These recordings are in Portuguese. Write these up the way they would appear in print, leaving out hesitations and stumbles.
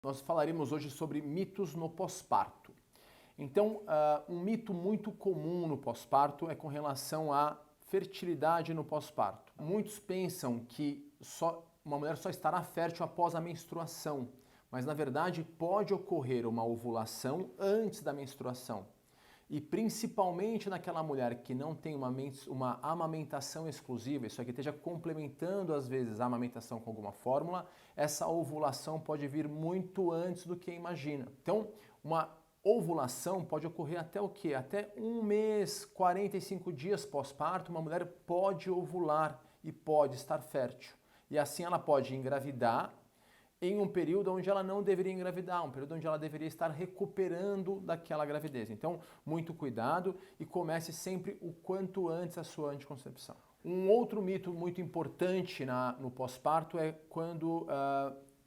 Nós falaremos hoje sobre mitos no pós-parto. Então, um mito muito comum no pós-parto é com relação à fertilidade no pós-parto. Muitos pensam que uma mulher só estará fértil após a menstruação, mas na verdade pode ocorrer uma ovulação antes da menstruação. E principalmente naquela mulher que não tem uma amamentação exclusiva, isso aqui esteja complementando às vezes a amamentação com alguma fórmula, essa ovulação pode vir muito antes do que imagina. Então, uma ovulação pode ocorrer até o quê? Até 1 mês, 45 dias pós-parto, uma mulher pode ovular e pode estar fértil. E assim ela pode engravidar em um período onde ela não deveria engravidar, um período onde ela deveria estar recuperando daquela gravidez. Então, muito cuidado e comece sempre o quanto antes a sua anticoncepção. Um outro mito muito importante no pós-parto é quando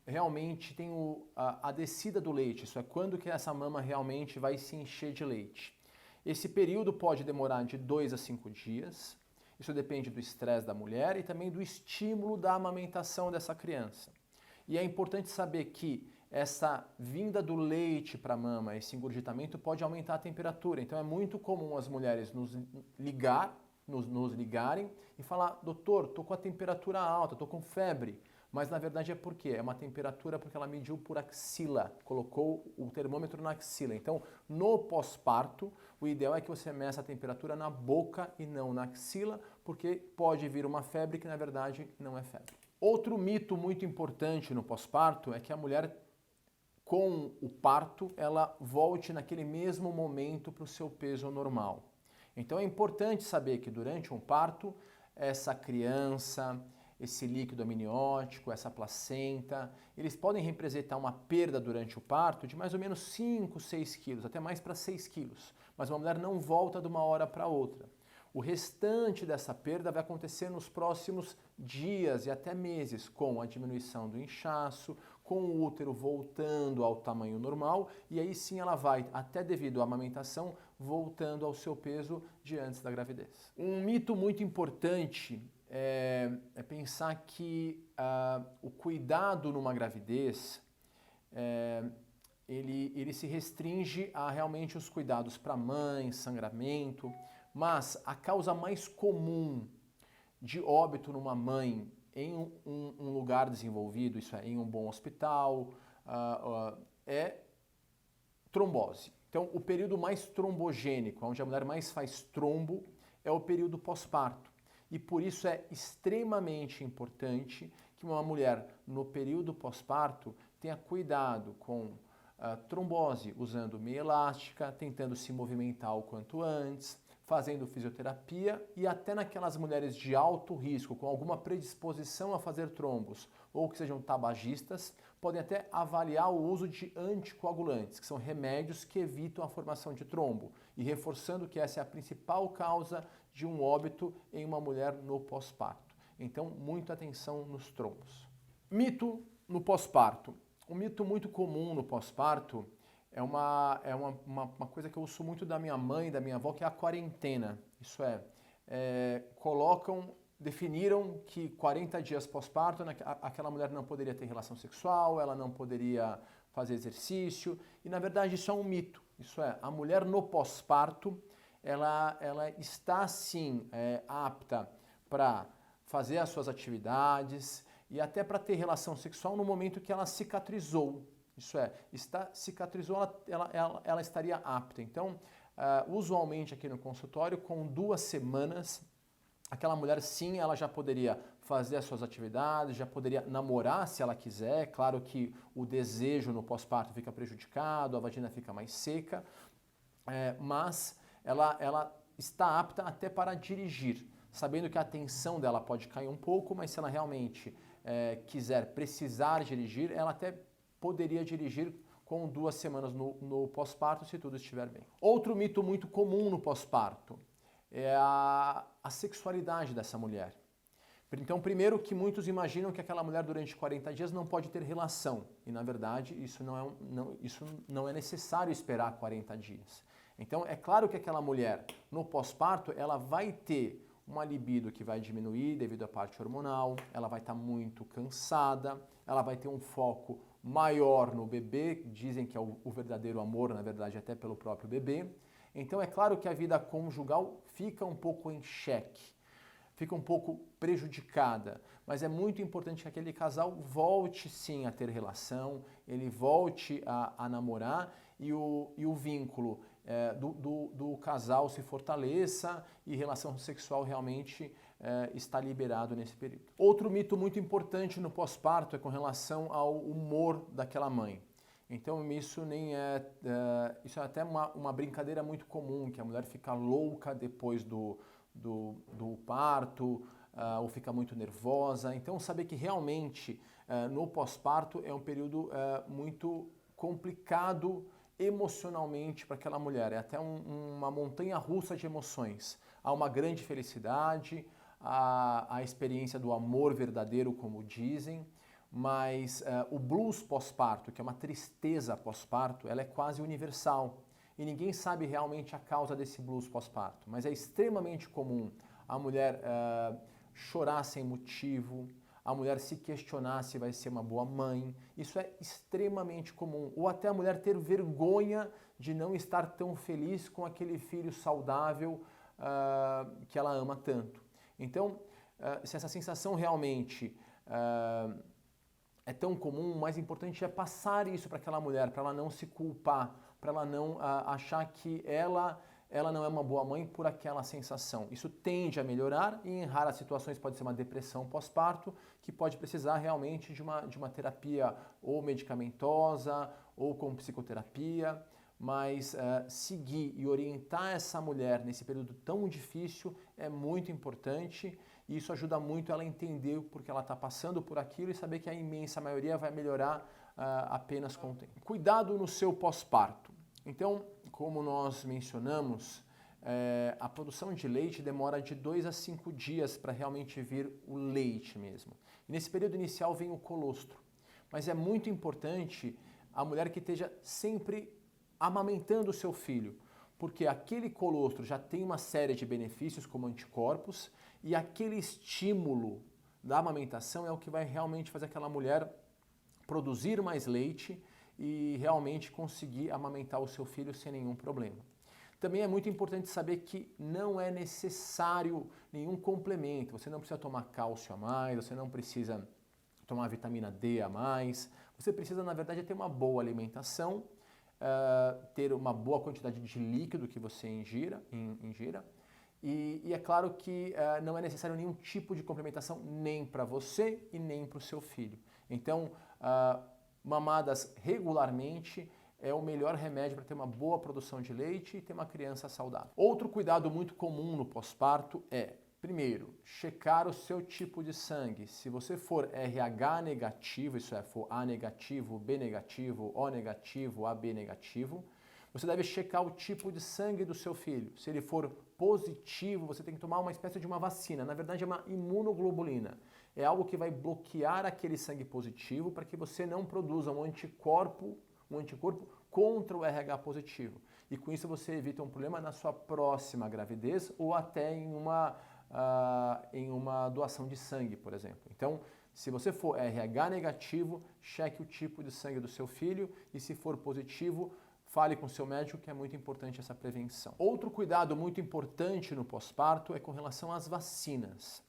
realmente tem a descida do leite, isso é quando que essa mama realmente vai se encher de leite. Esse período pode demorar de 2 a 5 dias, isso depende do estresse da mulher e também do estímulo da amamentação dessa criança. E é importante saber que essa vinda do leite para a mama, esse engurgitamento, pode aumentar a temperatura. Então é muito comum as mulheres nos ligarem e falar: doutor, estou com a temperatura alta, estou com febre. Mas na verdade é por quê? É uma temperatura porque ela mediu por axila, colocou o termômetro na axila. Então, no pós-parto, o ideal é que você meça a temperatura na boca e não na axila, porque pode vir uma febre que na verdade não é febre. Outro mito muito importante no pós-parto é que a mulher, com o parto, ela volte naquele mesmo momento para o seu peso normal. Então é importante saber que durante um parto, essa criança, esse líquido amniótico, essa placenta, eles podem representar uma perda durante o parto de mais ou menos 5, 6 quilos, até mais para 6 quilos. Mas uma mulher não volta de uma hora para outra. O restante dessa perda vai acontecer nos próximos dias e até meses, com a diminuição do inchaço, com o útero voltando ao tamanho normal, e aí sim ela vai, até devido à amamentação, voltando ao seu peso de antes da gravidez. Um mito muito importante é pensar que o cuidado numa gravidez ele se restringe a realmente os cuidados para a mãe, sangramento, mas a causa mais comum de óbito numa mãe em um lugar desenvolvido, isso é, em um bom hospital, é trombose. Então, o período mais trombogênico, onde a mulher mais faz trombo, é o período pós-parto. E por isso é extremamente importante que uma mulher, no período pós-parto, tenha cuidado com trombose, usando meia elástica, tentando se movimentar o quanto antes, fazendo fisioterapia e até naquelas mulheres de alto risco, com alguma predisposição a fazer trombos ou que sejam tabagistas, podem até avaliar o uso de anticoagulantes, que são remédios que evitam a formação de trombo, e reforçando que essa é a principal causa de um óbito em uma mulher no pós-parto. Então, muita atenção nos trombos. Mito no pós-parto. Um mito muito comum no pós-parto é uma coisa que eu ouço muito da minha mãe e da minha avó, que é a quarentena. Isso definiram que 40 dias pós-parto aquela mulher não poderia ter relação sexual, ela não poderia fazer exercício, e na verdade isso é um mito. Isso é, a mulher no pós-parto, ela está sim apta para fazer as suas atividades e até para ter relação sexual no momento que ela cicatrizou. Isso é, cicatrizou, ela estaria apta. Então, usualmente aqui no consultório, com 2 semanas, aquela mulher sim, ela já poderia fazer as suas atividades, já poderia namorar se ela quiser. Claro que o desejo no pós-parto fica prejudicado, a vagina fica mais seca, mas ela está apta até para dirigir, sabendo que a tensão dela pode cair um pouco, mas se ela realmente precisar dirigir, ela até poderia dirigir com 2 semanas no pós-parto, se tudo estiver bem. Outro mito muito comum no pós-parto é a sexualidade dessa mulher. Então, primeiro que muitos imaginam que aquela mulher durante 40 dias não pode ter relação, e na verdade isso não é necessário esperar 40 dias. Então, é claro que aquela mulher no pós-parto, ela vai ter uma libido que vai diminuir devido à parte hormonal, ela vai estar muito cansada, ela vai ter um foco maior no bebê, dizem que é o verdadeiro amor, na verdade, até pelo próprio bebê. Então é claro que a vida conjugal fica um pouco em xeque, fica um pouco prejudicada, mas é muito importante que aquele casal volte sim a ter relação, ele volte a namorar e o vínculo do casal se fortaleça e relação sexual realmente está liberado nesse período. Outro mito muito importante no pós-parto é com relação ao humor daquela mãe. Então isso isso é até uma brincadeira muito comum, que a mulher fica louca depois do parto, ou fica muito nervosa. Então saber que realmente no pós-parto é um período muito complicado emocionalmente para aquela mulher. É até uma montanha russa de emoções. Há uma grande felicidade, a experiência do amor verdadeiro, como dizem, mas o blues pós-parto, que é uma tristeza pós-parto, ela é quase universal. E ninguém sabe realmente a causa desse blues pós-parto. Mas é extremamente comum a mulher chorar sem motivo, a mulher se questionar se vai ser uma boa mãe. Isso é extremamente comum. Ou até a mulher ter vergonha de não estar tão feliz com aquele filho saudável que ela ama tanto. Então, se essa sensação realmente é tão comum, o mais importante é passar isso para aquela mulher, para ela não se culpar, para ela não achar que ela não é uma boa mãe por aquela sensação. Isso tende a melhorar e em raras situações pode ser uma depressão pós-parto, que pode precisar realmente de uma terapia ou medicamentosa ou com psicoterapia, mas seguir e orientar essa mulher nesse período tão difícil é muito importante. E isso ajuda muito ela a entender porque ela está passando por aquilo e saber que a imensa maioria vai melhorar apenas com o tempo. Cuidado no seu pós-parto. Então, como nós mencionamos, a produção de leite demora de 2 a 5 dias para realmente vir o leite mesmo. E nesse período inicial vem o colostro. Mas é muito importante a mulher que esteja sempre amamentando o seu filho, porque aquele colostro já tem uma série de benefícios como anticorpos e aquele estímulo da amamentação é o que vai realmente fazer aquela mulher produzir mais leite e realmente conseguir amamentar o seu filho sem nenhum problema. Também é muito importante saber que não é necessário nenhum complemento, você não precisa tomar cálcio a mais, você não precisa tomar vitamina D a mais, você precisa, na verdade, ter uma boa alimentação, ter uma boa quantidade de líquido que você ingira. E é claro que não é necessário nenhum tipo de complementação nem para você e nem para o seu filho. Então, mamadas regularmente é o melhor remédio para ter uma boa produção de leite e ter uma criança saudável. Outro cuidado muito comum no pós-parto é, primeiro, checar o seu tipo de sangue. Se você for RH negativo, isso é, for A negativo, B negativo, O negativo, AB negativo, você deve checar o tipo de sangue do seu filho. Se ele for positivo, você tem que tomar uma espécie de uma vacina. Na verdade, é uma imunoglobulina. É algo que vai bloquear aquele sangue positivo para que você não produza um anticorpo contra o RH positivo. E com isso você evita um problema na sua próxima gravidez ou até em uma doação de sangue, por exemplo. Então, se você for RH negativo, cheque o tipo de sangue do seu filho e se for positivo, fale com o seu médico, que é muito importante essa prevenção. Outro cuidado muito importante no pós-parto é com relação às vacinas.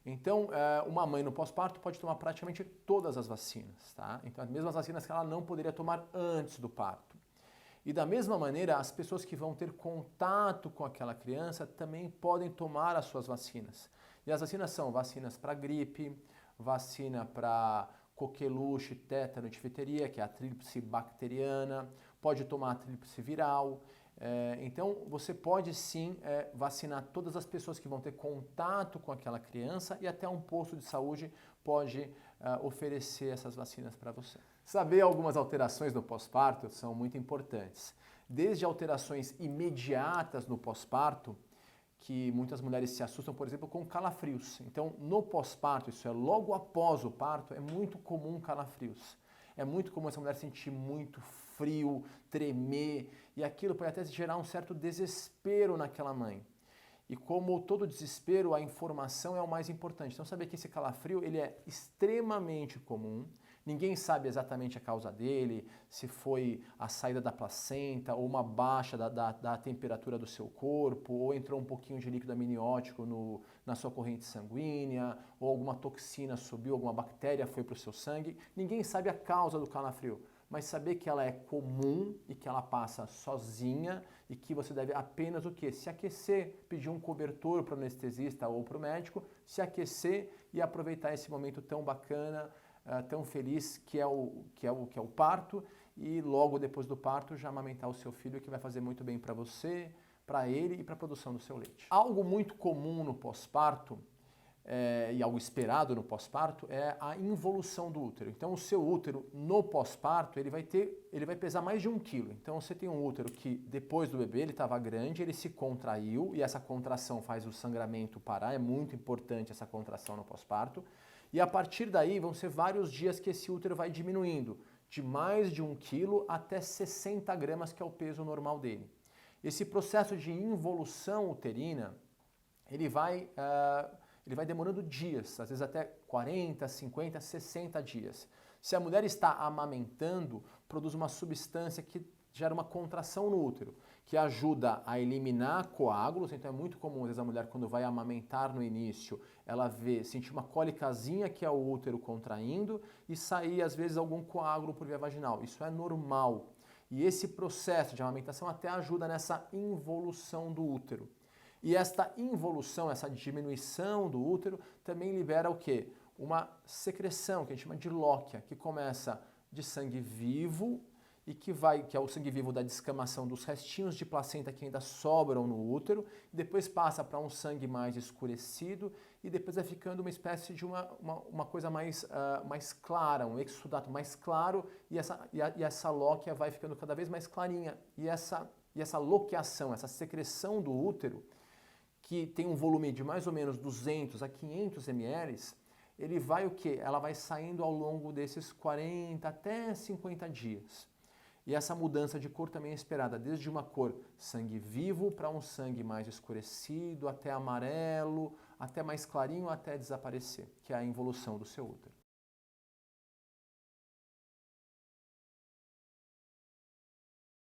Então, uma mãe no pós-parto pode tomar praticamente todas as vacinas, tá? Então, as mesmas vacinas que ela não poderia tomar antes do parto. E da mesma maneira, as pessoas que vão ter contato com aquela criança também podem tomar as suas vacinas. E as vacinas são vacinas para gripe, vacina para coqueluche, tétano, difteria, que é a tríplice bacteriana, pode tomar a tríplice viral. Então, você pode sim vacinar todas as pessoas que vão ter contato com aquela criança e até um posto de saúde pode oferecer essas vacinas para você. Saber algumas alterações no pós-parto são muito importantes. Desde alterações imediatas no pós-parto, que muitas mulheres se assustam, por exemplo, com calafrios. Então, no pós-parto, isso é logo após o parto, é muito comum calafrios. É muito comum essa mulher sentir muito frio, tremer, e aquilo pode até gerar um certo desespero naquela mãe. E como todo desespero, a informação é o mais importante. Então, saber que esse calafrio ele é extremamente comum, Ninguém sabe exatamente a causa dele, se foi a saída da placenta ou uma baixa da temperatura do seu corpo, ou entrou um pouquinho de líquido amniótico na sua corrente sanguínea, ou alguma toxina subiu, alguma bactéria foi para o seu sangue. Ninguém sabe a causa do calafrio, mas saber que ela é comum e que ela passa sozinha e que você deve apenas o quê? Se aquecer, pedir um cobertor para o anestesista ou para o médico, se aquecer e aproveitar esse momento tão bacana, tão feliz que é o parto, e logo depois do parto já amamentar o seu filho, que vai fazer muito bem para você, para ele e para a produção do seu leite. Algo muito comum no pós-parto e algo esperado no pós-parto é a involução do útero. Então o seu útero no pós-parto ele vai pesar mais de 1 quilo. Então você tem um útero que depois do bebê ele estava grande, ele se contraiu e essa contração faz o sangramento parar. É muito importante essa contração no pós-parto. E a partir daí vão ser vários dias que esse útero vai diminuindo, de mais de 1 quilo até 60 gramas, que é o peso normal dele. Esse processo de involução uterina, ele vai demorando dias, às vezes até 40, 50, 60 dias. Se a mulher está amamentando, produz uma substância que gera uma contração no útero, que ajuda a eliminar coágulos. Então é muito comum, às vezes, a mulher, quando vai amamentar no início, ela sentir uma cólicazinha, que é o útero contraindo, e sair, às vezes, algum coágulo por via vaginal. Isso é normal. E esse processo de amamentação até ajuda nessa involução do útero. E esta involução, essa diminuição do útero, também libera o quê? Uma secreção, que a gente chama de lóquia, que começa de sangue vivo, e que é o sangue vivo da descamação dos restinhos de placenta que ainda sobram no útero, depois passa para um sangue mais escurecido, e depois vai ficando uma espécie de uma coisa mais clara, um exudato mais claro, e essa lóquia vai ficando cada vez mais clarinha. E essa loqueação, essa secreção do útero, que tem um volume de mais ou menos 200 a 500 ml, ele vai o quê? Ela vai saindo ao longo desses 40 até 50 dias. E essa mudança de cor também é esperada, desde uma cor sangue vivo para um sangue mais escurecido, até amarelo, até mais clarinho, até desaparecer, que é a involução do seu útero.